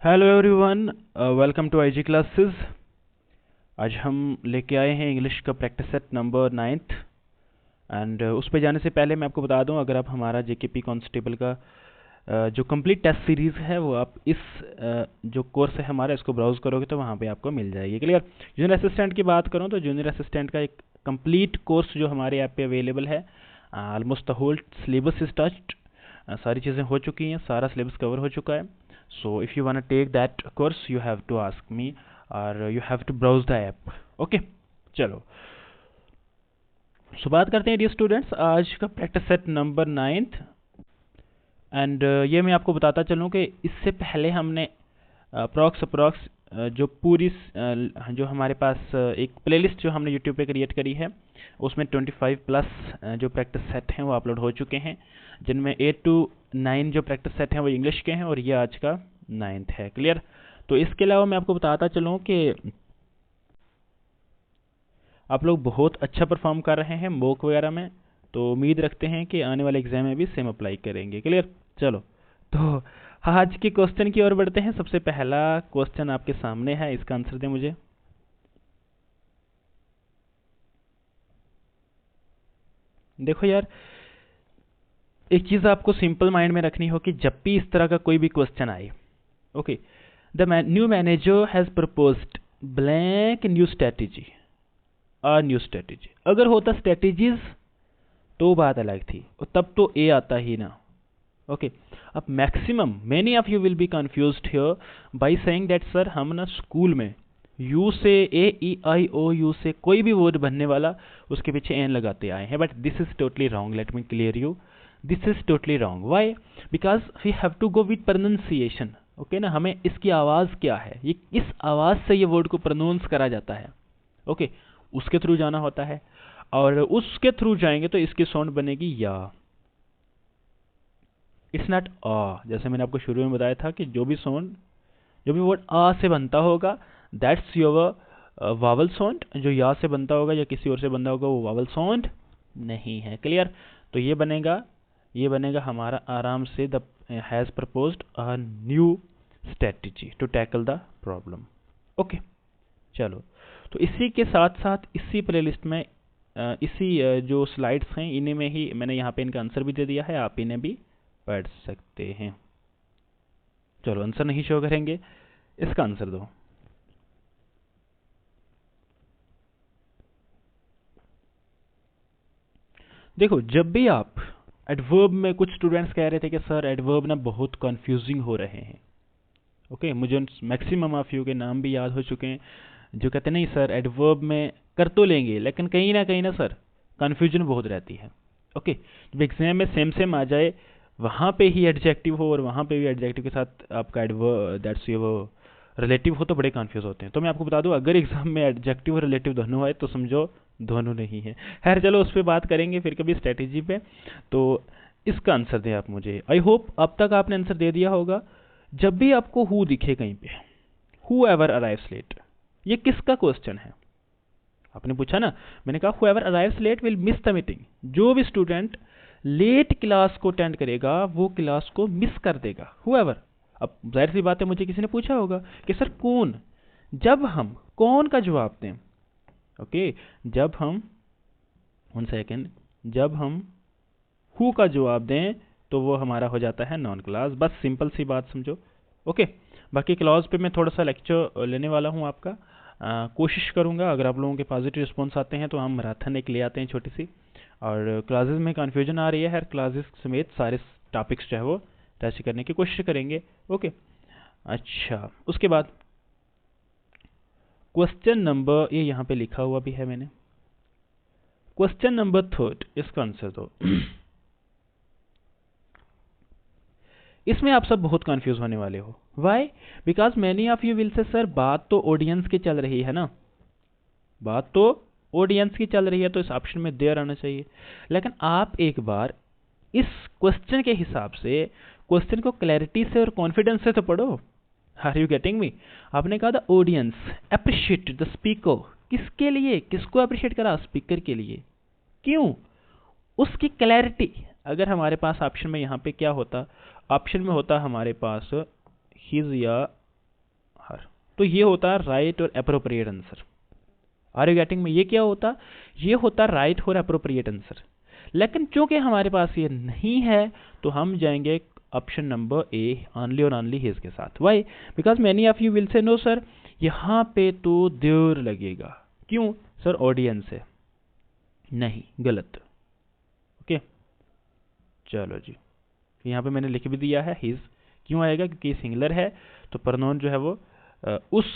Hello everyone, welcome to IG classes. आज हम लेके आए हैं इंग्लिश का practice set number 9th। And उस पे जाने से पहले मैं आपको बता दूं, अगर आप हमारा जेकेपी कांस्टेबल का जो कंप्लीट टेस्ट सीरीज़ है वो आप इस जो कोर्स है हमारा इसको ब्राउज करोगे तो वहाँ पे आपको मिल जाएगी। क्लियर। जूनियर असिस्टेंट की बात करूँ तो जूनियर असिस्टेंट का एक कंप्लीट कोर्स जो हमारे ऐप पे अवेलेबल है, almost the whole syllabus is touched. सारी चीज़ें हो चुकी हैं, सारा सिलेबस कवर हो चुका है। So if you wanna take that course, you have to ask me or you have to browse the app. Okay, चलो। So बात करते हैं डियर स्टूडेंट्स आज का practice set number 9th। And ये मैं आपको बताता चलूँ कि इससे पहले हमने अप्रॉक्स जो पूरी जो हमारे पास एक प्लेलिस्ट जो हमने यूट्यूब पे क्रिएट करी है उसमें 25 प्लस जो प्रैक्टिस सेट हैं वो अपलोड हो चुके हैं, जिनमें 8 to 9 जो प्रैक्टिस सेट हैं वो इंग्लिश के हैं और ये आज का 9th है। क्लियर। तो इसके अलावा मैं आपको बताता चलूँ कि आप लोग बहुत अच्छा परफॉर्म कर रहे हैं मॉक वगैरह में, तो उम्मीद रखते हैं कि आने वाले एग्जाम में भी सेम अप्लाई करेंगे। क्लियर। चलो तो आज के क्वेश्चन की ओर बढ़ते हैं। सबसे पहला क्वेश्चन आपके सामने है, इसका आंसर दें मुझे। देखो यार, एक चीज़ आपको सिंपल माइंड में रखनी हो कि जब भी इस तरह का कोई भी क्वेश्चन आए, okay, the new manager has proposed blank new strategy और न्यू स्ट्रेटेजी। अगर होता स्ट्रेटेजीज तो बात अलग थी, और तब तो ए आता ही ना। ओके, अब maximum many of you will be confused here by saying that sir हम ना स्कूल में यू से AEIOU से कोई भी वर्ड बनने वाला उसके पीछे एन लगाते आए हैं, but this is totally wrong. Let me clear you, this is totally wrong. Why? Because we have to go with pronunciation. Okay ना, हमें इसकी आवाज़ क्या है, ये किस आवाज़ से ये वर्ड को प्रोनाउंस करा जाता है, ओके, उसके थ्रू जाना होता है। और उसके थ्रू जाएंगे तो इसकी साउंड बनेगी या। इट्स नॉट आ। जैसे मैंने आपको शुरू में बताया था कि जो भी साउंड, जो भी वर्ड आ से बनता होगा दैट्स योर वावल साउंड। जो या से बनता होगा या किसी और से बनता होगा वो वावल साउंड नहीं है। क्लियर। तो ये बनेगा हमारा आराम से the has proposed a new strategy to tackle the problem. Okay, चलो। तो इसी के साथ साथ इसी प्लेलिस्ट में इसी जो स्लाइड्स हैं इन्हीं में ही मैंने यहाँ पे इनका आंसर भी दे दिया है, आप इन्हें भी पढ़ सकते हैं। चलो, आंसर नहीं शो करेंगे, इसका आंसर दो। देखो, जब भी आप एडवर्ब में, कुछ स्टूडेंट्स कह रहे थे कि सर एडवर्ब ना बहुत कंफ्यूजिंग हो रहे हैं। ओके, मुझे मैक्सिमम ऑफ यू के नाम भी याद हो चुके हैं जो कहते नहीं सर एडवर्ब में कर तो लेंगे लेकिन कहीं ना सर कन्फ्यूजन बहुत रहती है। ओके, जब एग्जाम में सेम सेम आ जाए, वहाँ पे ही एडजेक्टिव हो और वहाँ पे भी एडजेक्टिव के साथ आपका एडवर्ब दैट्स योर रिलेटिव हो तो बड़े कन्फ्यूज होते हैं। तो मैं आपको बता दूं, अगर एग्जाम में एडजेक्टिव और रिलेटिव दोनों आए तो समझो दोनों नहीं है। खैर चलो, उस पर बात करेंगे फिर कभी स्ट्रेटेजी पे। तो इसका आंसर दें आप मुझे। आई होप अब तक आपने आंसर दे दिया होगा। जब भी आपको हु दिखे कहीं पे, हु एवर अराइव्स लेट, ये किसका क्वेश्चन है? आपने पूछा ना, मैंने कहा whoever arrives late will miss the meeting. जो भी स्टूडेंट लेट क्लास को अटेंड करेगा वो क्लास को मिस कर देगा। हु एवर, अब जाहिर सी बात है मुझे किसी ने पूछा होगा कि सर कौन, जब हम कौन का जवाब दें, ओके, जब हम वन सेकेंड, जब हम हु का जवाब दें तो वो हमारा हो जाता है नॉन क्लास। बस सिंपल सी बात समझो। ओके, बाकी क्लास पे मैं थोड़ा सा लेक्चर लेने वाला हूँ आपका। कोशिश करूँगा अगर आप लोगों के पॉजिटिव रिस्पॉन्स आते हैं तो हम मैराथन एक ले आते हैं छोटी सी। और क्लासेस में कन्फ्यूजन आ रही है, हर क्लासेस समेत सारे टॉपिक्स जो है वो टच करने की कोशिश करेंगे। ओके, अच्छा, उसके बाद क्वेश्चन नंबर, ये यहाँ पे लिखा हुआ भी है मैंने, क्वेश्चन नंबर 3, इसका आंसर दो। इसमें आप सब बहुत कंफ्यूज होने वाले हो। Why? Because many of you will say sir बात तो ऑडियंस की चल रही है ना, बात तो ऑडियंस की चल रही है तो इस ऑप्शन में देयर आना चाहिए। लेकिन आप एक बार इस क्वेश्चन के हिसाब से क्वेश्चन को क्लैरिटी से और कॉन्फिडेंस से तो पढ़ो। Are you getting me? आपने कहा the audience appreciate the speaker. किसके लिए, किसको अप्रिशिएट करा? स्पीकर के लिए। क्यों? उसकी क्लैरिटी। अगर हमारे पास ऑप्शन में यहाँ पे क्या होता, ऑप्शन में होता हमारे पास हिज या तो ये होता है राइट और appropriate answer. Are you getting me? ये क्या होता? ये होता राइट और अप्रोप्रिएट आंसर। लेकिन चूंकि हमारे पास ये नहीं है तो हम जाएंगे ऑप्शन नंबर ए, ओनली और ओनली हिज के साथ। Why? Because many of you will say no sir यहाँ पे तो देर लगेगा। क्यों सर? ऑडियंस है। नहीं, गलत। ओके चलो जी, यहाँ पे मैंने लिख भी दिया है हिज। क्यों आएगा? क्योंकि सिंगुलर है तो प्रोनाउन जो है वो उस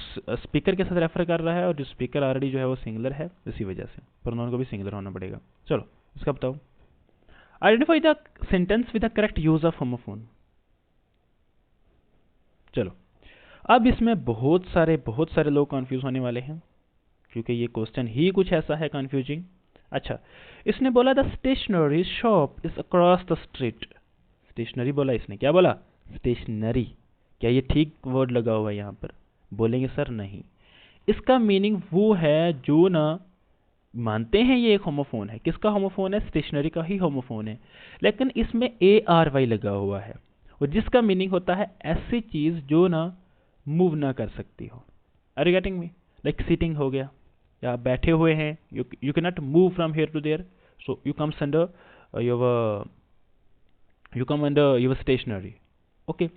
स्पीकर के साथ रेफर कर रहा है, और जो स्पीकर ऑलरेडी जो है वो सिंगुलर है, इसी वजह से प्रोनाउन को भी सिंगुलर होना पड़ेगा। चलो इसका बताओ। Identify the sentence with the correct use of homophone. चलो अब इसमें बहुत सारे लोग कंफ्यूज होने वाले हैं, क्योंकि ये क्वेश्चन ही कुछ ऐसा है कंफ्यूजिंग। अच्छा, इसने बोला the stationery shop is across the street. Stationery बोला इसने, क्या बोला? स्टेशनरी। क्या ये ठीक वर्ड लगा हुआ है यहाँ पर? बोलेंगे सर नहीं। इसका मीनिंग वो है जो ना मानते हैं ये एक होमोफोन है। किसका होमोफोन है? स्टेशनरी का ही होमोफोन है, लेकिन इसमें ARY लगा हुआ है, और जिसका मीनिंग होता है ऐसी चीज जो ना मूव ना कर सकती हो। Are you getting me? Like sitting हो गया, या आप बैठे हुए हैं, you can not move from here to there, so you come under your stationery. Okay,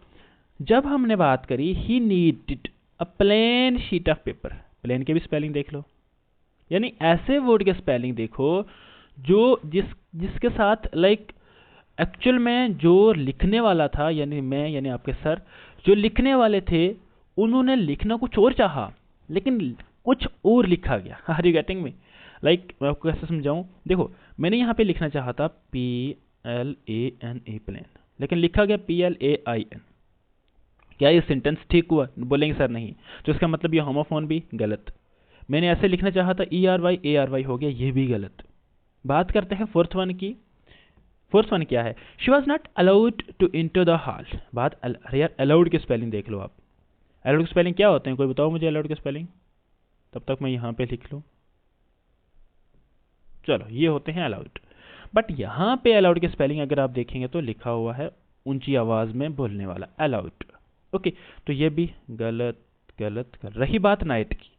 जब हमने बात करी he needed a plain sheet of paper, plain के भी स्पेलिंग देख लो, यानी ऐसे वर्ड के स्पेलिंग देखो जो जिसके साथ लाइक एक्चुअल में जो लिखने वाला था, यानी मैं, यानी आपके सर जो लिखने वाले थे, उन्होंने लिखना कुछ और चाहा लेकिन कुछ और लिखा गया। Are you getting me? Like मैं आपको कैसे समझाऊं? देखो, मैंने यहाँ पे लिखना चाहा था PLANA प्लेन, लेकिन लिखा गया PLAIN। क्या ये सेंटेंस ठीक हुआ? बोलेंगे सर नहीं। तो इसका मतलब ये होमोफोन भी गलत। मैंने ऐसे लिखना चाहा था ERY ARY हो गया, ये भी गलत। बात करते हैं फोर्थ वन की। फोर्थ वन क्या है? She was not allowed to enter the hall. बात यार अलाउड की स्पेलिंग देख लो आप। अलाउड की स्पेलिंग क्या होते हैं? कोई बताओ मुझे अलाउड की स्पेलिंग, तब तक मैं यहाँ पे लिख लूँ। चलो, ये होते हैं अलाउड। बट यहाँ पे अलाउड की स्पेलिंग अगर आप देखेंगे तो लिखा हुआ है ऊंची आवाज में बोलने वाला, अलाउड। ओके, तो ये भी गलत गलत कर। रही बात नाइट की,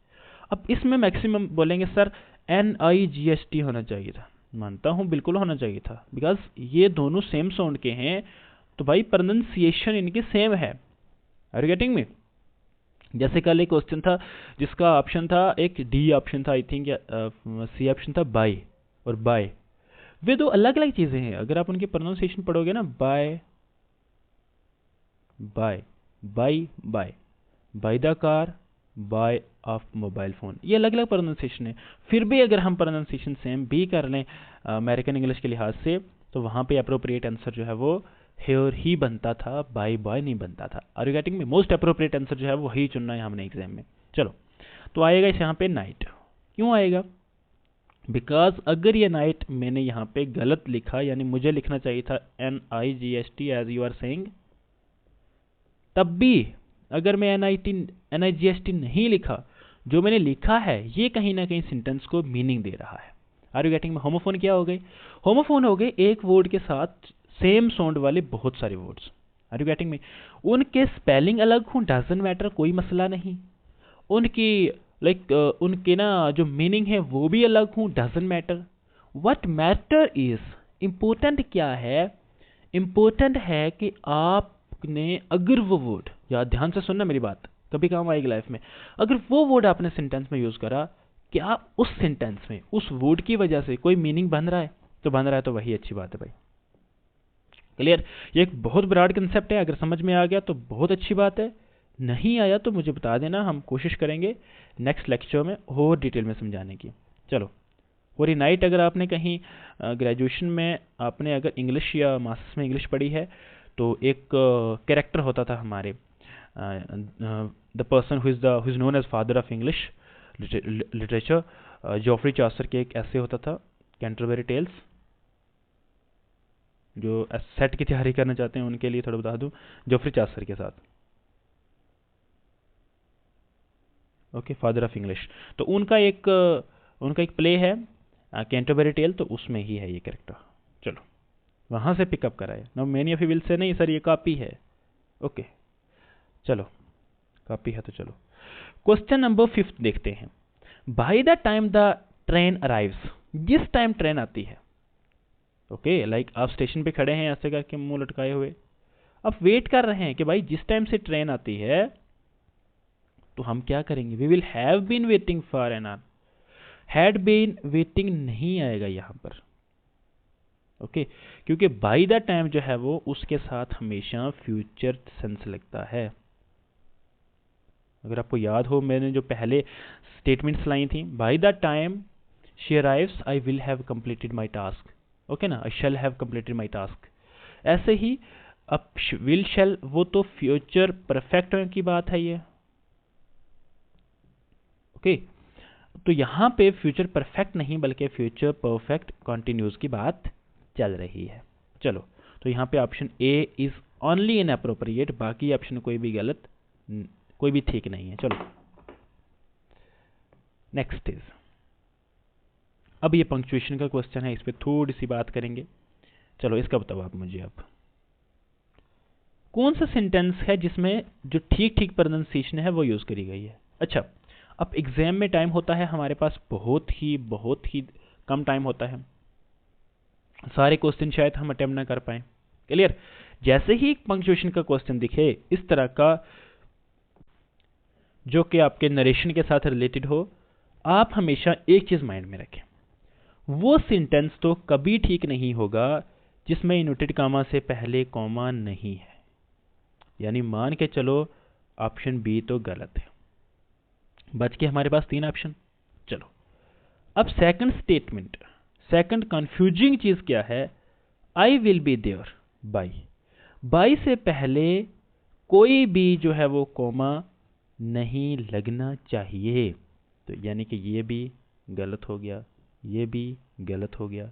अब इसमें मैक्सिमम बोलेंगे सर NIGHT होना चाहिए था। मानता हूं बिल्कुल होना चाहिए था, बिकॉज ये दोनों सेम साउंड के हैं, तो भाई प्रोनाउंसिएशन इनकी सेम है। Are you getting me? जैसे कल एक क्वेश्चन था जिसका ऑप्शन था, एक D ऑप्शन था आई थिंक, या C ऑप्शन था, बाय और बाय। वे दो अलग अलग चीजें हैं। अगर आप उनकी प्रोनाउंसिएशन पढ़ोगे ना, bye bye bye bye, by the car, buy of mobile phone, ये अलग अलग प्रोनाउंसिएशन है। फिर भी अगर हम प्रोनाउंसिएशन सेम भी कर लें अमेरिकन इंग्लिश के लिहाज से, तो वहाँ पे अप्रोप्रिएट आंसर जो है वो हेयर ही बनता था, बाय बॉय नहीं बनता था। आर यू गेटिंग में? मोस्ट अप्रोप्रिएट आंसर जो है वो वही चुनना है हमने एग्जाम में। चलो, तो आएगा इस यहाँ पे नाइट। क्यों आएगा? बिकॉज अगर ये नाइट मैंने यहाँ पे गलत लिखा, यानी मुझे लिखना चाहिए था NIGHT as you are saying, तब भी अगर मैं NIGHT नहीं लिखा, जो मैंने लिखा है ये कहीं ना कहीं सेंटेंस को मीनिंग दे रहा है। आर यू गेटिंग में? होमोफोन क्या हो गए? होमोफोन हो गए एक वर्ड के साथ सेम साउंड वाले बहुत सारे वर्ड्स। आर यू गेटिंग में? उनके स्पेलिंग अलग हो, डजंट मैटर, कोई मसला नहीं। उनकी उनके ना जो मीनिंग है वो भी अलग हो, doesn't matter. What matter is, important क्या है? इंपॉर्टेंट है कि आपने अगर वो वर्ड, या ध्यान से सुनना मेरी बात, कभी काम आएगी लाइफ में, अगर वो वर्ड आपने सेंटेंस में यूज करा, क्या उस सेंटेंस में उस वर्ड की वजह से कोई मीनिंग बन रहा है? तो बन रहा है तो वही अच्छी बात है भाई। क्लियर? ये एक बहुत ब्रॉड कंसेप्ट है, अगर समझ में आ गया तो बहुत अच्छी बात है, नहीं आया तो मुझे बता देना, हम कोशिश करेंगे नेक्स्ट लेक्चर में और डिटेल में समझाने की। चलो, पूरी नाइट अगर आपने कहीं ग्रेजुएशन में आपने अगर इंग्लिश या मास्टर्स में इंग्लिश पढ़ी है, तो एक कैरेक्टर होता था हमारे, the person who is known as father of English literature, Geoffrey Chaucer के एक ऐसे होता था, कैंटरबरी टेल्स। जो सेट की तैयारी करना चाहते हैं उनके लिए थोड़ा बता दूं, जॉफ्री चॉसर के साथ, ओके, फादर ऑफ इंग्लिश। तो उनका एक प्ले है कैंटरबरी टेल, तो उसमें ही है ये कैरेक्टर। चलो, वहां से पिकअप करा है। Now many of you will से नहीं सर ये कॉपी है, ओके, चलो कॉपी है तो चलो क्वेश्चन नंबर 5 देखते हैं। Bye the time the train arrives, जिस टाइम ट्रेन आती है, ओके, लाइक आप स्टेशन पे खड़े हैं ऐसे करके मुंह लटकाए हुए, आप वेट कर रहे हैं कि भाई जिस टाइम से ट्रेन आती है तो हम क्या करेंगे, we will have been waiting for an hour. Had been waiting नहीं आएगा यहां पर, ओके, क्योंकि बाय द टाइम जो है वो उसके साथ हमेशा फ्यूचर सेंस लगता है। अगर आपको याद हो, मैंने जो पहले स्टेटमेंट्स लाई थी, by the time she arrives I will have completed my task, okay ना, I shall have completed my task. ऐसे ही अब विल शैल वो तो फ्यूचर परफेक्ट की बात है ये, ओके, तो यहां पे फ्यूचर परफेक्ट नहीं बल्कि फ्यूचर परफेक्ट कंटिन्यूस की बात चल रही है। चलो, तो यहां पे option A is only inappropriate, बाकी ऑप्शन कोई भी गलत, कोई भी ठीक नहीं है। चलो नेक्स्ट इज, अब ये पंक्चुएशन का क्वेश्चन है, इस पे थोड़ी सी बात करेंगे। चलो इसका बताओ आप मुझे, अब कौन सा सेंटेंस है जिसमें जो ठीक ठीक प्रोनाउंसिएशन है वो यूज करी गई है। अच्छा, अब एग्जाम में टाइम होता है हमारे पास बहुत ही कम टाइम होता है, सारे क्वेश्चन शायद हम अटेम्प्ट ना कर पाए, क्लियर। जैसे ही पंक्चुएशन का क्वेश्चन दिखे इस तरह का जो कि आपके नरेशन के साथ रिलेटेड हो, आप हमेशा एक चीज माइंड में रखें, वो सेंटेंस तो कभी ठीक नहीं होगा जिसमें इन्वर्टेड कॉमा से पहले कॉमा नहीं है। यानी मान के चलो ऑप्शन बी तो गलत है, बच के हमारे पास 3 ऑप्शन। चलो अब सेकंड स्टेटमेंट, सेकंड कंफ्यूजिंग चीज क्या है, I will be there by, by से पहले कोई भी जो है वो कॉमा नहीं लगना चाहिए, तो यानी कि ये भी गलत हो गया, ये भी गलत हो गया।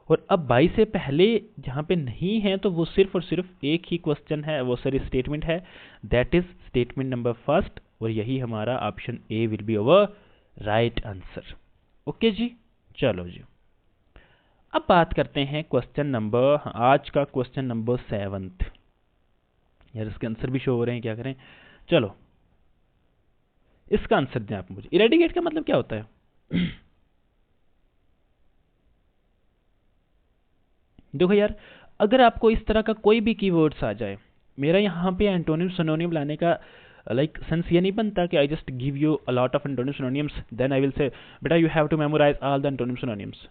और अब बाई से पहले जहां पे नहीं है तो वो सिर्फ और सिर्फ एक ही क्वेश्चन है, वो सारी स्टेटमेंट है, that is statement number first, और यही हमारा option A will be our right answer. Okay जी, चलो जी, अब बात करते हैं क्वेश्चन नंबर, आज का क्वेश्चन नंबर 7। यार इसके आंसर भी शो हो रहे हैं, क्या करें। चलो इसका आंसर दें आप मुझे, इरेडिकेट का मतलब क्या होता है। देखो यार, अगर आपको इस तरह का कोई भी कीवर्ड्स आ जाए, मेरा यहाँ पे एंटोनिम सिनोनिम लाने का लाइक सेंस ये नहीं बनता कि I just give you a lot of antonym synonyms then I will say बेटा you have to memorize all the antonym synonyms,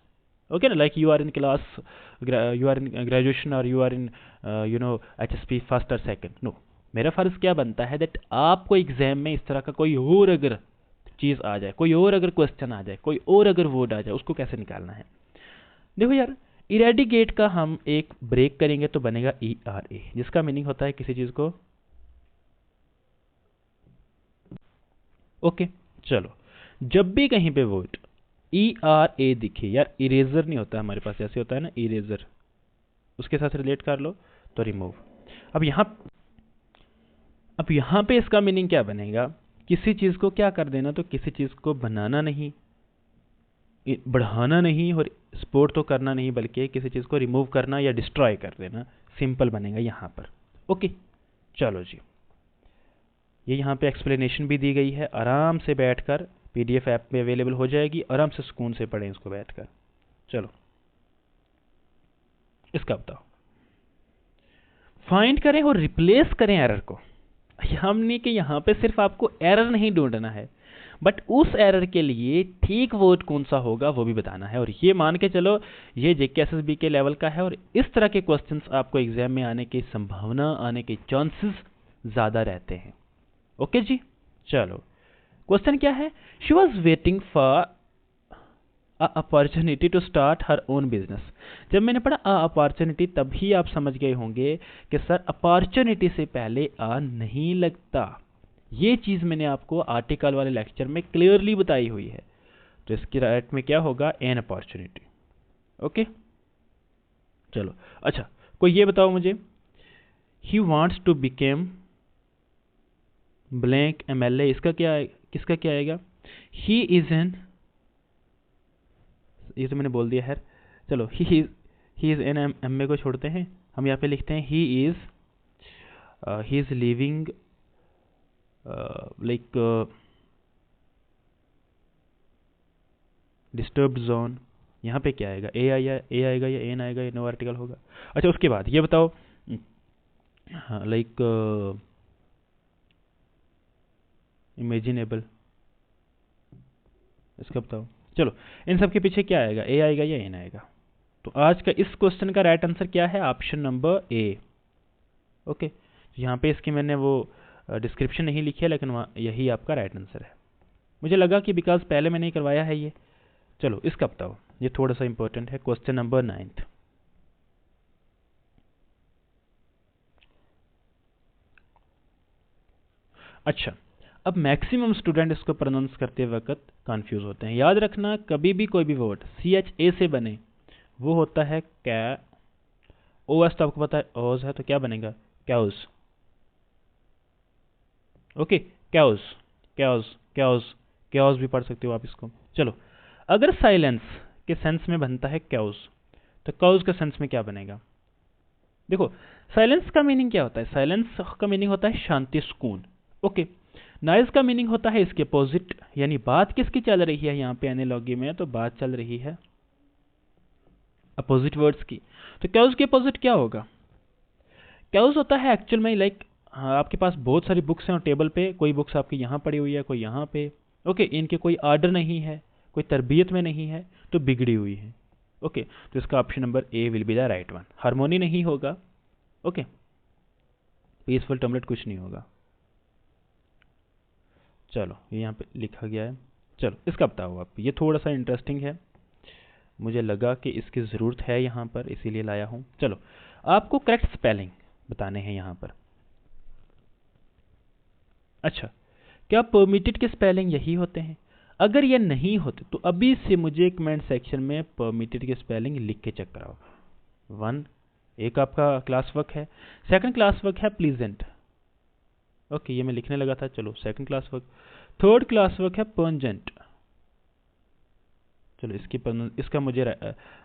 okay ना, like you are in class, you are in graduation और you are in you know HSP first और second. No, मेरा फर्ज क्या बनता है that आपको एग्जाम में इस तरह का कोई और अगर चीज आ जाए, कोई और अगर क्वेश्चन आ जाए, कोई और अगर वर्ड आ जाए, उसको कैसे निकालना है। देखो यार, इरेडिकेट का हम एक ब्रेक करेंगे तो बनेगा ERA, जिसका मीनिंग होता है किसी चीज को, ओके। चलो जब भी कहीं पे वर्ड ERA दिखे, यार इरेजर नहीं होता हमारे पास, ऐसे होता है ना इरेजर, उसके साथ रिलेट कर लो तो रिमूव। अब यहां पे इसका मीनिंग क्या बनेगा, किसी चीज को क्या कर देना, तो किसी चीज को बनाना नहीं, बढ़ाना नहीं और स्पोर्ट तो करना नहीं, बल्कि किसी चीज को रिमूव करना या डिस्ट्रॉय कर देना, सिंपल बनेगा यहां पर। ओके चलो जी, ये यहां पे एक्सप्लेनेशन भी दी गई है, आराम से बैठकर PDF ऐप में अवेलेबल हो जाएगी, आराम से सुकून से पढ़ें इसको बैठकर। चलो इसका बताओ, फाइंड करें और रिप्लेस करें एरर को। हमने कि यहां पे सिर्फ आपको एरर नहीं ढूंढना है, बट उस एरर के लिए ठीक वर्ड कौन सा होगा वो भी बताना है। और ये मान के चलो ये JK SSB के लेवल का है, और इस तरह के क्वेश्चंस आपको एग्जाम में आने की संभावना, आने के चांसेस ज्यादा रहते हैं। ओके जी, चलो क्वेश्चन क्या है, she was waiting for a opportunity to start her own business. जब मैंने पढ़ा अ अपॉर्चुनिटी, तभी आप समझ गए होंगे कि सर अपॉर्चुनिटी से पहले आ नहीं लगता। ये चीज मैंने आपको आर्टिकल वाले लेक्चर में क्लियरली बताई हुई है, तो इसकी राइट में क्या होगा, एन अपॉर्चुनिटी। ओके चलो, अच्छा कोई ये बताओ मुझे, he wants to become blank MLA, इसका क्या, किसका क्या आएगा, ही इज एन, ये तो मैंने बोल दिया है, चलो ही इज एन MA को छोड़ते हैं, हम यहाँ पे लिखते हैं he is living like disturbed zone, यहाँ पे क्या आएगा, ए आएगा या एन आएगा या नो आर्टिकल होगा। अच्छा उसके बाद ये बताओ, हाँ लाइक इमेजिनेबल, इसका बताओ। चलो इन सब के पीछे क्या आएगा, ए आएगा या एन आएगा। तो आज का इस क्वेश्चन का राइट आंसर क्या है, ऑप्शन नंबर ए। ओके, यहाँ पे इसकी मैंने वो डिस्क्रिप्शन नहीं लिखी है, लेकिन वहाँ यही आपका राइट आंसर है। मुझे लगा कि बिकॉज पहले मैंने करवाया है ये। चलो इसका बताओ, ये थोड़ा सा इंपॉर्टेंट है, क्वेश्चन नंबर 9। अच्छा, अब मैक्सिमम स्टूडेंट इसको प्रोनाउंस करते वक्त कंफ्यूज होते हैं। याद रखना, कभी भी कोई भी वर्ड CHA से बने वो होता है क्या, OS तो आपको पता है ओज है, तो क्या बनेगा, chaos. Okay, chaos chaos chaos chaos भी पढ़ सकते हो आप इसको। चलो, अगर साइलेंस के सेंस में बनता है कैओस, तो कैओस के सेंस में क्या बनेगा। देखो साइलेंस का मीनिंग क्या होता है, साइलेंस का मीनिंग होता है शांति, सुकून। ओके, नॉइज का मीनिंग होता है इसके अपोजिट, यानी बात किसकी चल रही है यहाँ पे एनालॉजी में, तो बात चल रही है अपोजिट वर्ड्स की। तो कैओस के अपोजिट क्या होगा, कैओस होता है एक्चुअल में लाइक आपके पास बहुत सारी बुक्स हैं और टेबल पे कोई बुक्स आपकी यहाँ पड़ी हुई है, कोई यहाँ पे। ओके, इनके कोई ऑर्डर नहीं है, कोई तरबियत में नहीं है, तो बिगड़ी हुई है। ओके, तो इसका option number A will be the right one. Harmony नहीं होगा, ओके, पीसफुल टर्मलेट कुछ नहीं होगा। चलो ये यहाँ पे लिखा गया है। चलो इसका बताओ आप, ये थोड़ा सा इंटरेस्टिंग है, मुझे लगा कि इसकी ज़रूरत है यहाँ पर, इसीलिए लाया हूँ। चलो आपको करेक्ट स्पेलिंग बताने हैं यहाँ पर। अच्छा, क्या परमिटेड के स्पेलिंग यही होते हैं? अगर ये नहीं होते तो अभी से मुझे कमेंट सेक्शन में परमिटेड के स्पेलिंग लिख के चेक कराओ। 1, एक आपका क्लास वर्क है, सेकंड क्लास वर्क है प्लीजेंट। ओके, ये मैं लिखने लगा था, चलो second class work. Third class work है पंजेंट। चलो इसका मुझे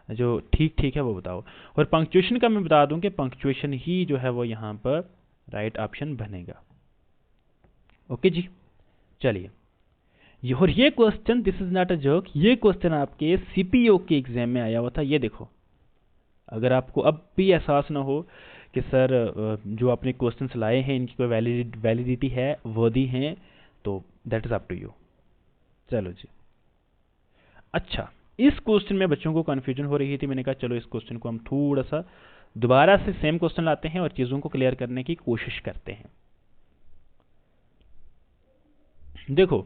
जो ठीक ठीक है वो बताओ। और पंक्चुएशन का मैं बता दूं कि पंक्चुएशन ही जो है वो यहाँ पर राइट ऑप्शन बनेगा। ओके जी, चलिए, और ये question, this is not a joke, ये क्वेश्चन आपके CPO के एग्जाम में आया हुआ था। ये देखो, अगर आपको अब भी एहसास ना हो कि सर जो आपने क्वेश्चंस लाए हैं इनकी कोई वैलिडिटी है, वर्दी हैं, तो that is up to you. चलो जी, अच्छा, इस क्वेश्चन में बच्चों को कंफ्यूजन हो रही थी, मैंने कहा चलो इस क्वेश्चन को हम थोड़ा सा दोबारा से सेम क्वेश्चन लाते हैं और चीजों को क्लियर करने की कोशिश करते हैं। देखो,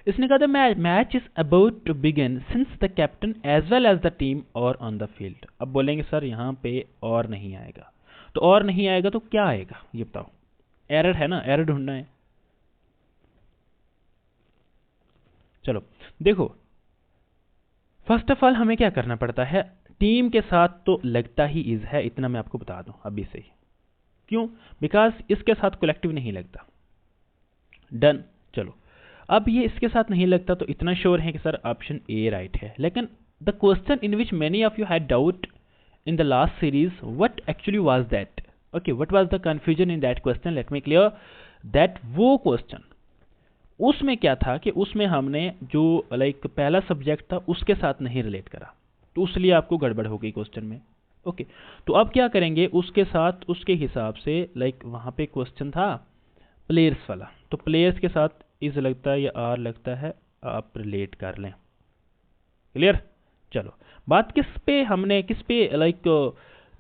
इसने कहा था match is about to begin since the captain as well as the team are on the field. अब बोलेंगे सर यहाँ पे और नहीं आएगा, तो और नहीं आएगा तो क्या आएगा ये बताओ। एरर है ना, एरर ढूंढना है। चलो देखो, फर्स्ट ऑफ ऑल हमें क्या करना पड़ता है, टीम के साथ तो लगता ही इज है, इतना मैं आपको बता दूं अभी से ही। क्यों, बिकॉज इसके साथ कलेक्टिव नहीं लगता। डन। चलो, अब ये इसके साथ नहीं लगता तो इतना श्योर है कि सर ऑप्शन ए राइट है। लेकिन the question in which many of you had doubt in the last series, what actually was that, okay, what was the confusion in that question, late me clear that. वो question उसमें क्या था कि उसमें हमने जो लाइक पहला subject था उसके साथ नहीं रिलेट करा, तो इसलिए आपको गड़बड़ हो गई क्वेश्चन में। ओके, तो अब क्या करेंगे, उसके साथ उसके हिसाब से, लाइक वहां पे क्वेश्चन था प्लेयर्स वाला, तो प्लेयर्स के साथ इज लगता है या आर लगता है, आप रिलेट कर लें। क्लियर। चलो, बात किस पे हमने, किस पे लाइक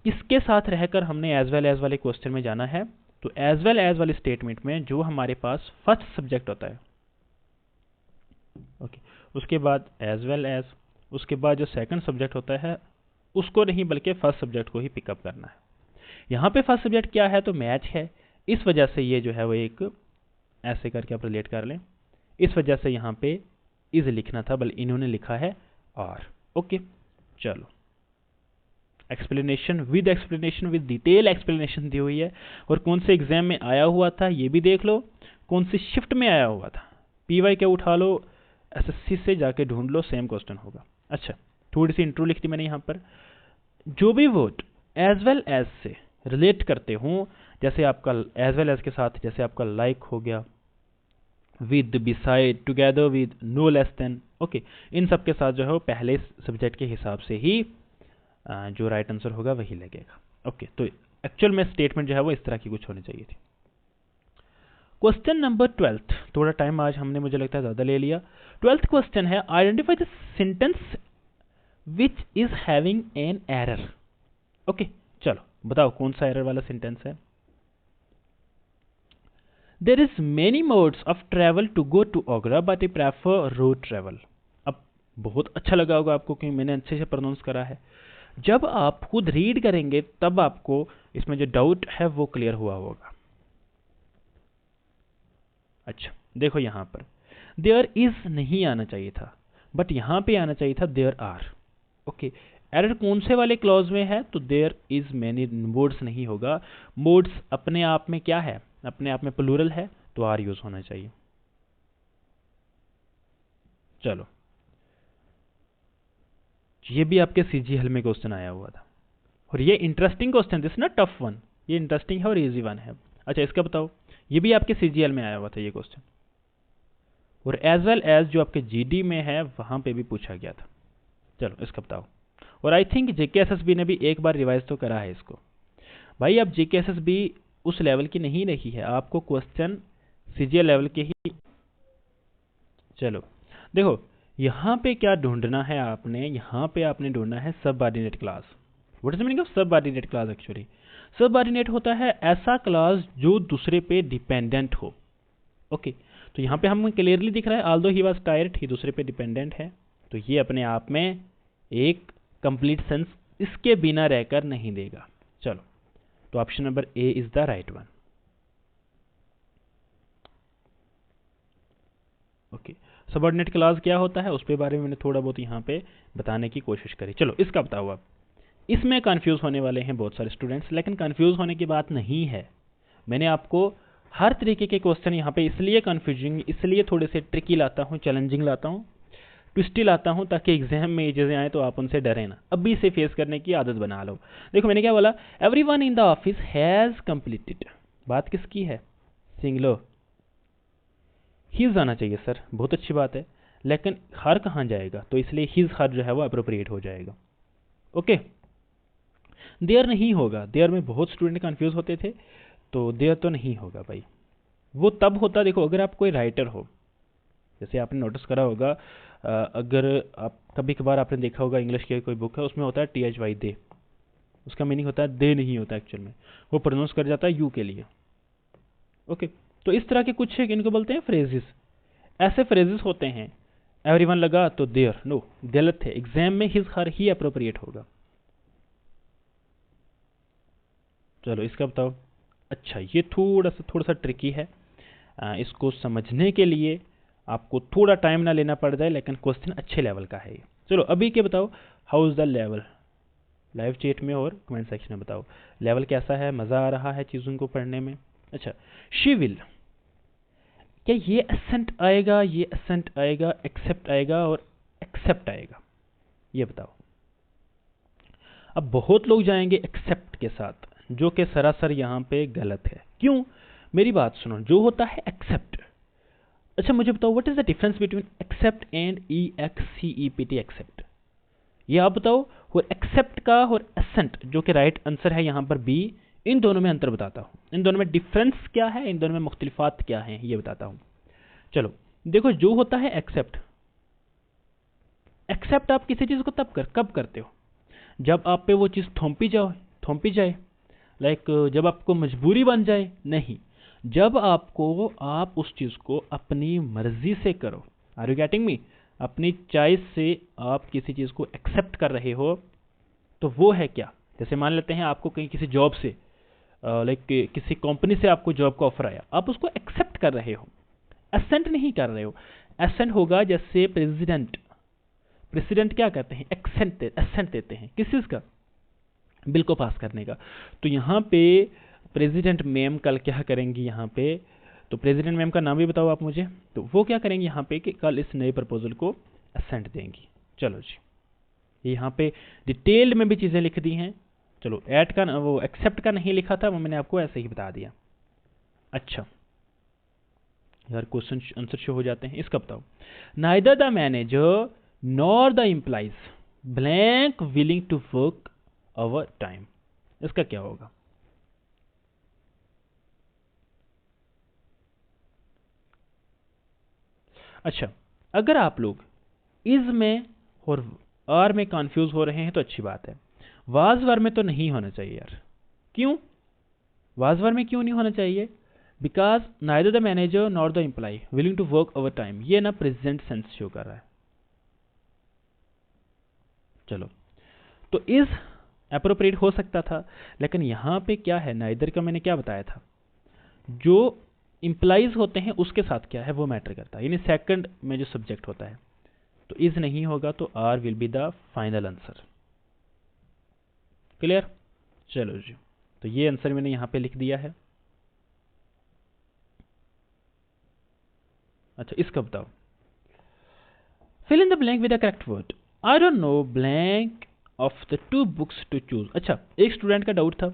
किसके साथ रहकर हमने एज वेल एज वाले क्वेश्चन में जाना है। तो एज वेल एज वाले स्टेटमेंट में जो हमारे पास फर्स्ट सब्जेक्ट होता है, ओके, उसके बाद एज वेल एज, उसके बाद जो सेकंड सब्जेक्ट होता है उसको नहीं बल्कि फर्स्ट सब्जेक्ट को ही पिकअप करना है। यहाँ पे फर्स्ट सब्जेक्ट क्या है, तो मैच है, इस वजह से ये जो है वो एक ऐसे करके आप रिलेट कर लें। इस वजह से यहाँ पे इज लिखना था, बल्कि इन्होंने लिखा है आर। ओके, चलो, एक्सप्लेनेशन विद डिटेल एक्सप्लेनेशन दी हुई है, और कौन से एग्जाम में आया हुआ था ये भी देख लो, कौन सी शिफ्ट में आया हुआ था। PY के उठा लो, SSC से जाके ढूंढ लो, सेम क्वेश्चन होगा। अच्छा, थोड़ी सी इंट्रो लिख दी मैंने यहाँ पर। जो भी वर्ड एज वेल एज से रिलेट करते हो, जैसे आपका एज वेल एज के साथ जैसे आपका लाइक हो गया, with, beside, together with, no less than. Okay, इन सब के साथ जो है वो पहले सब्जेक्ट के हिसाब से ही जो राइट आंसर होगा वही लगेगा। ओके, तो एक्चुअल में स्टेटमेंट जो है वो इस तरह की कुछ होनी चाहिए थी। क्वेश्चन नंबर 12, थोड़ा टाइम आज हमने मुझे लगता है ज़्यादा ले लिया। 12th क्वेश्चन है, identify the sentence which is having an error. Okay, चलो बताओ कौन सा एरर वाला सेंटेंस है। There is many modes of travel to go to Agra but I prefer road travel. अब बहुत अच्छा लगा होगा आपको कि मैंने अच्छे से प्रोनाउंस करा है। जब आप खुद रीड करेंगे तब आपको इसमें जो डाउट है वो क्लियर हुआ होगा। अच्छा देखो यहां पर देयर इज नहीं आना चाहिए था, बट यहां पे आना चाहिए था देयर आर। ओके, एरर कौन से वाले क्लॉज में है, तो देयर इज मैनी मोड्स नहीं होगा। मोड्स अपने आप में क्या है, अपने आप में प्लूरल है, तो आर यूज होना चाहिए। चलो, ये भी आपके सीजीएल में क्वेश्चन आया हुआ था, और ये इंटरेस्टिंग क्वेश्चन, दिस ना टफ वन, ये इंटरेस्टिंग है और इजी वन है। अच्छा इसका बताओ, ये भी आपके सीजीएल में आया हुआ था ये क्वेश्चन, और एज वेल एज जो आपके जीडी में है वहां पे भी पूछा गया था। चलो इसका बताओ, और आई थिंक जेकेएसएसबी ने भी एक बार रिवाइज तो करा है इसको। भाई अब जेकेएसएसबी उस लेवल की नहीं रही है, आपको क्वेश्चन सीजीएल लेवल के ही। चलो देखो, यहाँ पे क्या ढूंढना है आपने, यहाँ पे आपने ढूंढना है subordinate class. What is the meaning of subordinate class? Actually subordinate होता है ऐसा क्लास जो दूसरे पे डिपेंडेंट हो। ओके, तो यहाँ पे हमें क्लियरली दिख रहा है ऑल्दो ही वाज टायर्ड, ही दूसरे पे डिपेंडेंट है, तो ये अपने आप में एक कंप्लीट सेंस इसके बिना रहकर नहीं देगा। चलो, तो option number A is the right one. Okay, subordinate class क्या होता है उस पे बारे में मैंने थोड़ा बहुत यहाँ पे बताने की कोशिश करी। चलो इसका बताओ आप। इसमें कंफ्यूज होने वाले हैं बहुत सारे स्टूडेंट्स, लेकिन कंफ्यूज होने की बात नहीं है। मैंने आपको हर तरीके के क्वेश्चन यहाँ पे इसलिए कंफ्यूजिंग, इसलिए थोड़े से ट्रिकी लाता हूँ, चैलेंजिंग लाता हूँ, ट्विस्टी लाता हूँ, ताकि एग्जाम में ये चीज़ें आए तो आप उनसे डरे ना, अभी से फेस करने की आदत बना लो। देखो मैंने क्या बोला, everyone in the office has completed, बात किसकी है? सिंगुलर। हिज आना चाहिए सर, बहुत अच्छी बात है, लेकिन हर कहाँ जाएगा, तो इसलिए हिज हर जो है वो अप्रोप्रिएट हो जाएगा। ओके, देयर नहीं होगा, देयर में बहुत स्टूडेंट कंफ्यूज होते थे, तो देयर तो नहीं होगा भाई। वो तब होता, देखो अगर आप कोई राइटर हो, जैसे आपने नोटिस करा होगा, अगर आप कभी कभार आपने देखा होगा इंग्लिश की कोई बुक है उसमें होता है THY दे, उसका मीनिंग होता है दे नहीं होता एक्चुअल में, वो प्रोनाउंस कर जाता है यू के लिए। ओके, तो इस तरह के कुछ इनको बोलते हैं फ्रेजेस, ऐसे फ्रेजेस होते हैं। एवरीवन लगा तो देयर, नो गलत है, एग्जाम में हिज हर ही अप्रोप्रिएट होगा। चलो इसका बताओ। अच्छा ये थोड़ा सा ट्रिकी है, इसको समझने के लिए आपको थोड़ा टाइम ना लेना पड़ जाए, लेकिन क्वेश्चन अच्छे लेवल का है ये। चलो अभी के बताओ, how is the level, live chat में और कमेंट सेक्शन में बताओ लेवल कैसा है, मज़ा आ रहा है चीज़ों को पढ़ने में? अच्छा, शी विल, क्या ये असेंट आएगा, ये असेंट आएगा, एक्सेप्ट आएगा और एक्सेप्ट आएगा, ये बताओ। अब बहुत लोग जाएंगे एक्सेप्ट के साथ, जो कि सरासर यहाँ पे गलत है। क्यों? मेरी बात सुनो, जो होता है एक्सेप्ट, अच्छा मुझे बताओ what is the difference between accept and EXCEPT except, ये आप बताओ। और एक्सेप्ट का और असेंट, जो कि राइट आंसर है यहाँ पर बी, इन दोनों में अंतर बताता हूँ, इन दोनों में डिफरेंस क्या है, इन दोनों में मुख्तलिफात क्या है, ये बताता हूँ। चलो देखो, जो होता है एक्सेप्ट, एक्सेप्ट आप किसी चीज़ को कब करते हो, जब आप पे वो चीज़ थोपी जाए, लाइक जब आपको मजबूरी बन जाए, नहीं, जब आपको आप उस चीज़ को अपनी मर्जी से करो। Are you getting me? अपनी चॉइस से आप किसी चीज़ को एक्सेप्ट कर रहे हो, तो वो है क्या? जैसे मान लेते हैं आपको कहीं किसी जॉब से, लाइक किसी कंपनी से आपको जॉब का ऑफर आया, आप उसको एक्सेप्ट कर रहे हो, असेंट नहीं कर रहे हो। असेंट होगा जैसे प्रेसिडेंट क्या कहते हैं, असेंट देते हैं किस चीज़ का, बिल को पास करने का। तो यहाँ पे प्रेसिडेंट मैम कल क्या करेंगी यहाँ पे, तो प्रेसिडेंट मैम का नाम भी बताओ आप मुझे, तो वो क्या करेंगी यहाँ पे कि कल इस नए प्रपोजल को असेंट देंगी। चलो जी, यहाँ पे डिटेल में भी चीज़ें लिख दी हैं। चलो ऐड का वो एक्सेप्ट का नहीं लिखा था, वो मैंने आपको ऐसे ही बता दिया। अच्छा यार क्वेश्चन आंसर शो हो जाते हैं। इसका बताओ, neither the manager nor the employees blank willing to work overtime, इसका क्या होगा? अच्छा, अगर आप लोग इज में और आर में कंफ्यूज हो रहे हैं तो अच्छी बात है। वाजवर में तो नहीं होना चाहिए यार। क्यों वाजवर में क्यों नहीं होना चाहिए? Because neither the manager nor the employee willing to work overtime, ये ना प्रेजेंट सेंस शो कर रहा है। चलो, तो इज अप्रोप्रिएट हो सकता था, लेकिन यहां पे क्या है, नाइदर का मैंने क्या बताया था, जो इंप्लाइज होते हैं उसके साथ क्या है वो मैटर करता है, यानी सेकंड में जो सब्जेक्ट होता है। तो इज नहीं होगा, तो are will be the final answer. Clear? चलो जी, तो ये आंसर मैंने यहां पे लिख दिया है। अच्छा, इसका बताओ, fill in the blank with the correct word. I don't know blank of the two books to choose. अच्छा, एक स्टूडेंट का डाउट था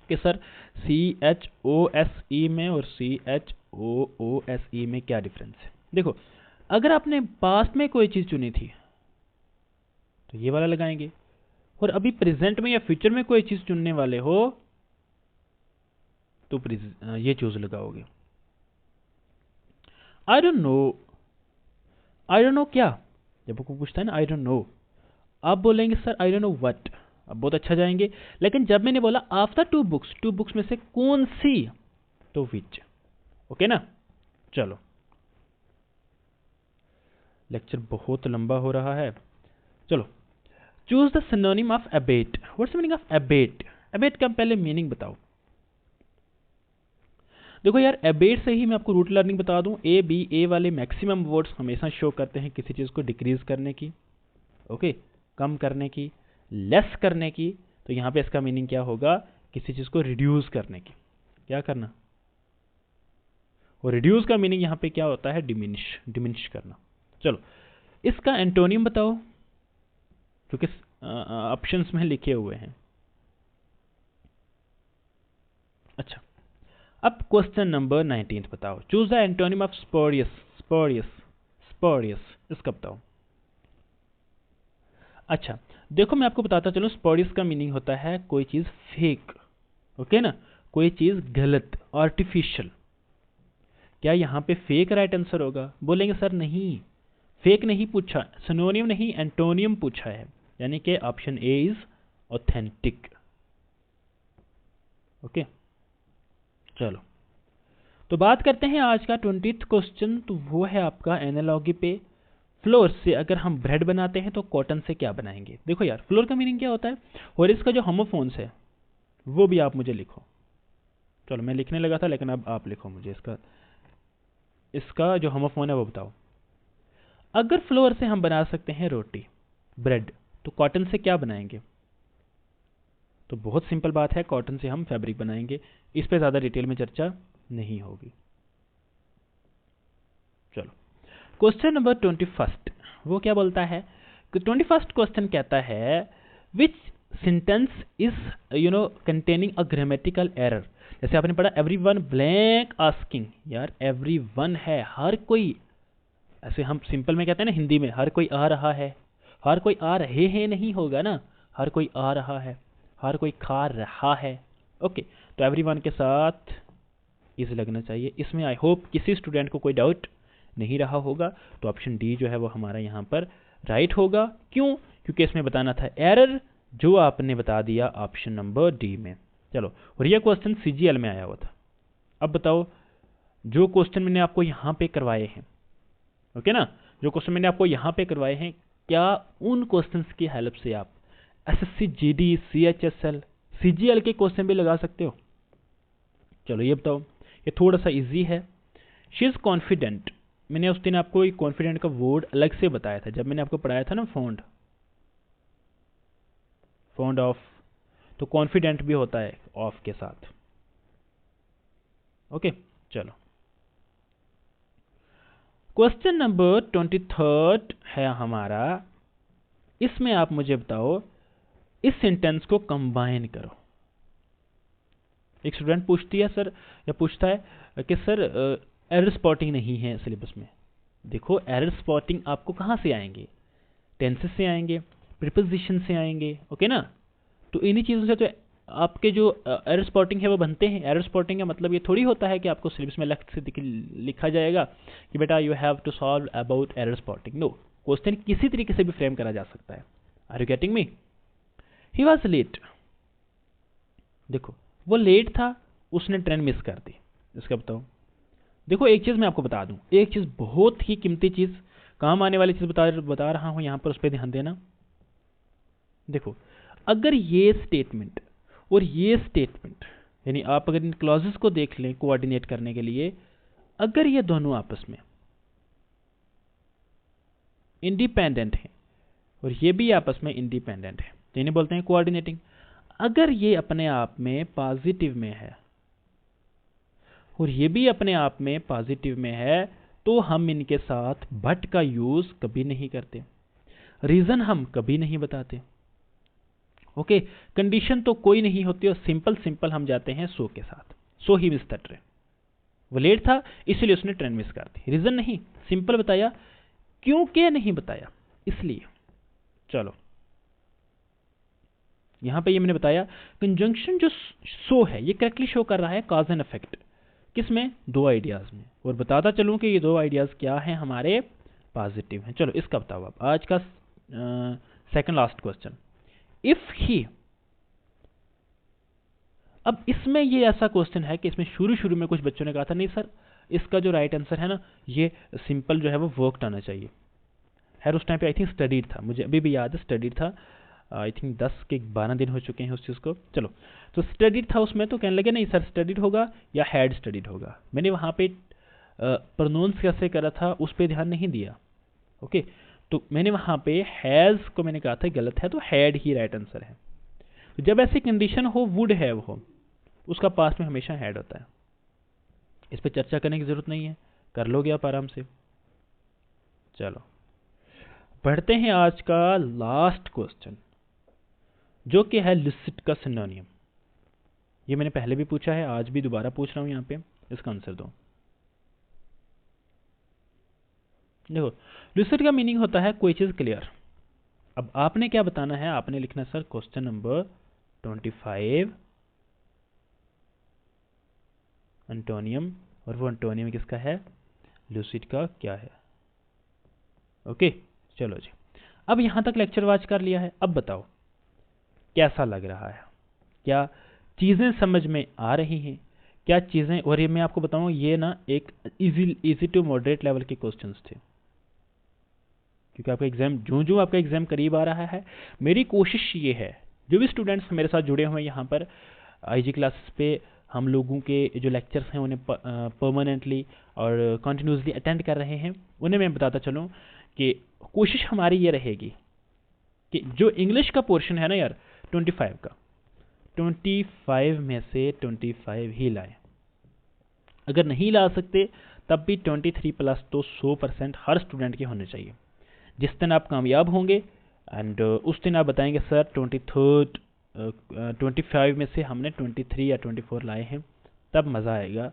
कि सर CHOSE में और CHOOSE में क्या डिफरेंस है। देखो, अगर आपने पास्ट में कोई चीज चुनी थी तो ये वाला लगाएंगे, और अभी प्रेजेंट में या फ्यूचर में कोई चीज चुनने वाले हो तो ये चूज लगाओगे। आई डोंट नो क्या, जब आपको पूछता है ना आई डोंट नो, आप बोलेंगे sir I don't know what, अब बहुत अच्छा जाएंगे। लेकिन जब मैंने बोला आफ्टर टू बुक्स में से कौन सी, तो विच। ओके ना? चलो, लेक्चर बहुत लंबा हो रहा है। चलो, choose the synonym of abate. What's meaning of abate? Abate का पहले मीनिंग बताओ। देखो यार, अबेट से ही मैं आपको रूट लर्निंग बता दूं, ए वाले मैक्सिमम वर्ड्स हमेशा शो करते हैं किसी चीज को डिक्रीज करने की, ओके, कम करने की, लेस करने की। तो यहां पे इसका मीनिंग क्या होगा? किसी चीज को रिड्यूस करने की। क्या करना? और रिड्यूस का मीनिंग यहां पे क्या होता है? डिमिनिश करना। चलो, इसका एंटोनियम बताओ, क्योंकि ऑप्शंस में लिखे हुए हैं। अच्छा, अब क्वेश्चन नंबर 19 बताओ, choose the antonym of spurious. Spurious इसका बताओ। अच्छा, देखो मैं आपको बताता चलूं, स्पोरियस का मीनिंग होता है कोई चीज फेक, ओके ना, कोई चीज गलत, आर्टिफिशियल। क्या यहां पे फेक राइट आंसर होगा? बोलेंगे सर नहीं, फेक नहीं पूछा, सिनोनियम नहीं एंटोनियम पूछा है, यानी कि option A is authentic. Okay, चलो, तो बात करते हैं आज का 20th क्वेश्चन। तो वो है आपका एनालॉगी पे। फ्लोर से अगर हम ब्रेड बनाते हैं तो कॉटन से क्या बनाएंगे? देखो यार, फ्लोर का मीनिंग क्या होता है, और इसका जो होमोफोन्स है वो भी आप मुझे लिखो। चलो, मैं लिखने लगा था लेकिन अब आप लिखो मुझे इसका जो होमोफोन है वो बताओ। अगर फ्लोर से हम बना सकते हैं रोटी, ब्रेड, तो कॉटन से क्या बनाएंगे? तो बहुत सिंपल बात है, कॉटन से हम फैब्रिक बनाएंगे। इस पे ज्यादा डिटेल में चर्चा नहीं होगी। चलो, क्वेश्चन नंबर 21, वो क्या बोलता है कि 21st क्वेश्चन कहता है विच sentence is containing a grammatical error. जैसे आपने पढ़ा एवरीवन ब्लैंक आस्किंग, यार एवरीवन है, हर कोई, ऐसे हम सिंपल में कहते हैं ना हिंदी में, हर कोई आ रहा है, हर कोई आ रहे हैं नहीं होगा ना, हर कोई आ रहा है, हर कोई खा रहा है। ओके, तो एवरीवन के साथ इज लगना चाहिए। इसमें आई होप किसी स्टूडेंट को कोई डाउट नहीं रहा होगा, तो ऑप्शन डी जो है वो हमारा यहाँ पर राइट होगा। क्यों? क्योंकि इसमें बताना था एरर, जो आपने बता दिया ऑप्शन नंबर डी में। चलो, और यह क्वेश्चन CGL में आया हुआ था। अब बताओ, जो क्वेश्चन मैंने आपको यहाँ पे करवाए हैं, ओके ना, जो क्वेश्चन मैंने आपको यहाँ पे करवाए हैं, क्या उन क्वेश्चंस की हेल्प से आप SSC GD CHSL CGL के क्वेश्चन भी लगा सकते हो? चलो ये बताओ, ये थोड़ा सा इजी है। शी इज कॉन्फिडेंट, मैंने उस दिन आपको एक कॉन्फिडेंट का वर्ड अलग से बताया था जब मैंने आपको पढ़ाया था ना फॉन्ड ऑफ, तो कॉन्फिडेंट भी होता है ऑफ के साथ। ओके, चलो, क्वेश्चन नंबर 23 है हमारा। इसमें आप मुझे बताओ, इस सेंटेंस को कंबाइन करो। एक स्टूडेंट पूछती है सर, या पूछता है कि सर एरर स्पॉटिंग नहीं है सिलेबस में। देखो एरर स्पॉटिंग आपको कहाँ से आएंगे, टेंसेस से आएंगे, प्रीपोजिशन से आएंगे, ओके ना। तो इन्हीं चीज़ों से तो आपके जो एरर स्पॉटिंग है वो बनते हैं। एरर स्पॉटिंग का मतलब ये थोड़ी होता है कि आपको सिलेबस में अलग से लिखा जाएगा कि बेटा you have to solve about error spotting. No, question किसी तरीके से भी फ्रेम करा जा सकता है। Are you getting me? He was late. देखो वो लेट था, उसने ट्रेन मिस कर दी। इसका बताओ। देखो एक चीज़ मैं आपको बता दूं, एक चीज़ बहुत ही कीमती चीज़, काम आने वाली चीज़ बता रहा हूं यहाँ पर, उस पर ध्यान देना। देखो अगर ये स्टेटमेंट और ये स्टेटमेंट, यानी आप अगर इन क्लॉजेस को देख लें कोऑर्डिनेट करने के लिए, अगर ये दोनों आपस में इंडिपेंडेंट हैं और ये भी आपस में इंडिपेंडेंट है, तो इन्हें बोलते हैं कोऑर्डिनेटिंग। अगर ये अपने आप में पॉजिटिव में है और ये भी अपने आप में पॉजिटिव में है, तो हम इनके साथ बट का यूज कभी नहीं करते, रीजन हम कभी नहीं बताते। ओके, कंडीशन तो कोई नहीं होती और सिंपल सिंपल हम जाते हैं सो के साथ। सो ही मिस द ट्रेन। वो लेट था इसलिए उसने ट्रेन मिस कर दी, रीजन नहीं, सिंपल बताया। क्योंकि नहीं बताया इसलिए। चलो यहां पे ये मैंने बताया कंजंक्शन जो सो है ये करेक्टली शो कर रहा है कॉज एंड इफेक्ट, किसमें? दो आइडियाज में। और बताता चलूं कि ये दो आइडियाज क्या हैं, हमारे पॉजिटिव हैं। चलो इसका बताओ अब, आज का second last question. If he, अब इसमें ये ऐसा क्वेश्चन है कि इसमें शुरू शुरू में कुछ बच्चों ने कहा था नहीं सर इसका जो राइट आंसर है ना ये सिंपल जो है वो वर्कड आना चाहिए। खैर उस टाइम पे आई थिंक स्टडीड था, मुझे अभी भी याद है स्टडीड था। आई थिंक 10 के 12 दिन हो चुके हैं उस चीज़ को। चलो तो स्टडीड था उसमें, तो कहने लगे नहीं सर स्टडीड होगा या हैड स्टडीड होगा। मैंने वहाँ पे प्रोनाउंस कैसे करा था उस पर ध्यान नहीं दिया। ओके, तो मैंने वहाँ पे हैज़ को मैंने कहा था गलत है, तो हैड ही राइट आंसर है। तो जब ऐसी कंडीशन हो, वुड हैव हो, उसका पास में हमेशा हैड होता है। इस पर चर्चा करने की जरूरत नहीं है, कर लोगे आप आराम से। चलो पढ़ते हैं आज का लास्ट क्वेश्चन, जो कि है लिसिट का सिनोनियम। ये मैंने पहले भी पूछा है, आज भी दोबारा पूछ रहा हूं यहाँ पे, इसका आंसर दो। देखो लिसिट का मीनिंग होता है कोई चीज क्लियर। अब आपने क्या बताना है, आपने लिखना सर क्वेश्चन नंबर 25 एंटोनियम, और वो एंटोनियम किसका है? लूसिड का क्या है। ओके चलो जी, अब यहां तक लेक्चर वॉच कर लिया है। अब बताओ कैसा लग रहा है, क्या चीजें समझ में आ रही हैं, क्या चीजें। और ये मैं आपको बताऊं ये ना एक इजी टू मॉडरेट लेवल के क्वेश्चंस थे, क्योंकि आपका एग्जाम जो आपका एग्जाम करीब आ रहा है, मेरी कोशिश ये है जो भी स्टूडेंट्स मेरे साथ जुड़े हुए हैं यहाँ पर आईजी क्लासेस पे, हम लोगों के जो लेक्चर्स हैं उन्हें परमानेंटली और कंटिन्यूसली अटेंड कर रहे हैं, उन्हें मैं बताता चलूँ कि कोशिश हमारी ये रहेगी कि जो इंग्लिश का पोर्शन है ना यार 25 का, 25 में से 25 ही लाए। अगर नहीं ला सकते तब भी 23 प्लस तो 100% हर स्टूडेंट के होने चाहिए। जिस दिन आप कामयाब होंगे एंड उस दिन आप बताएंगे सर 25 में से हमने 23 या 24 लाए हैं, तब मज़ा आएगा।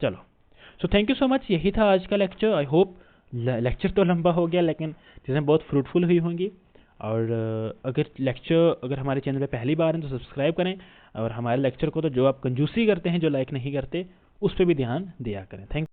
चलो so thank you so much, यही था आज का लेक्चर। आई होप लेक्चर तो लंबा हो गया लेकिन चीज़ें बहुत फ्रूटफुल हुई होंगी। और अगर हमारे चैनल पे पहली बार हैं तो सब्सक्राइब करें, और हमारे लेक्चर को तो जो आप कंजूसी करते हैं, जो लाइक नहीं करते, उस पर भी ध्यान दिया करें। थैंक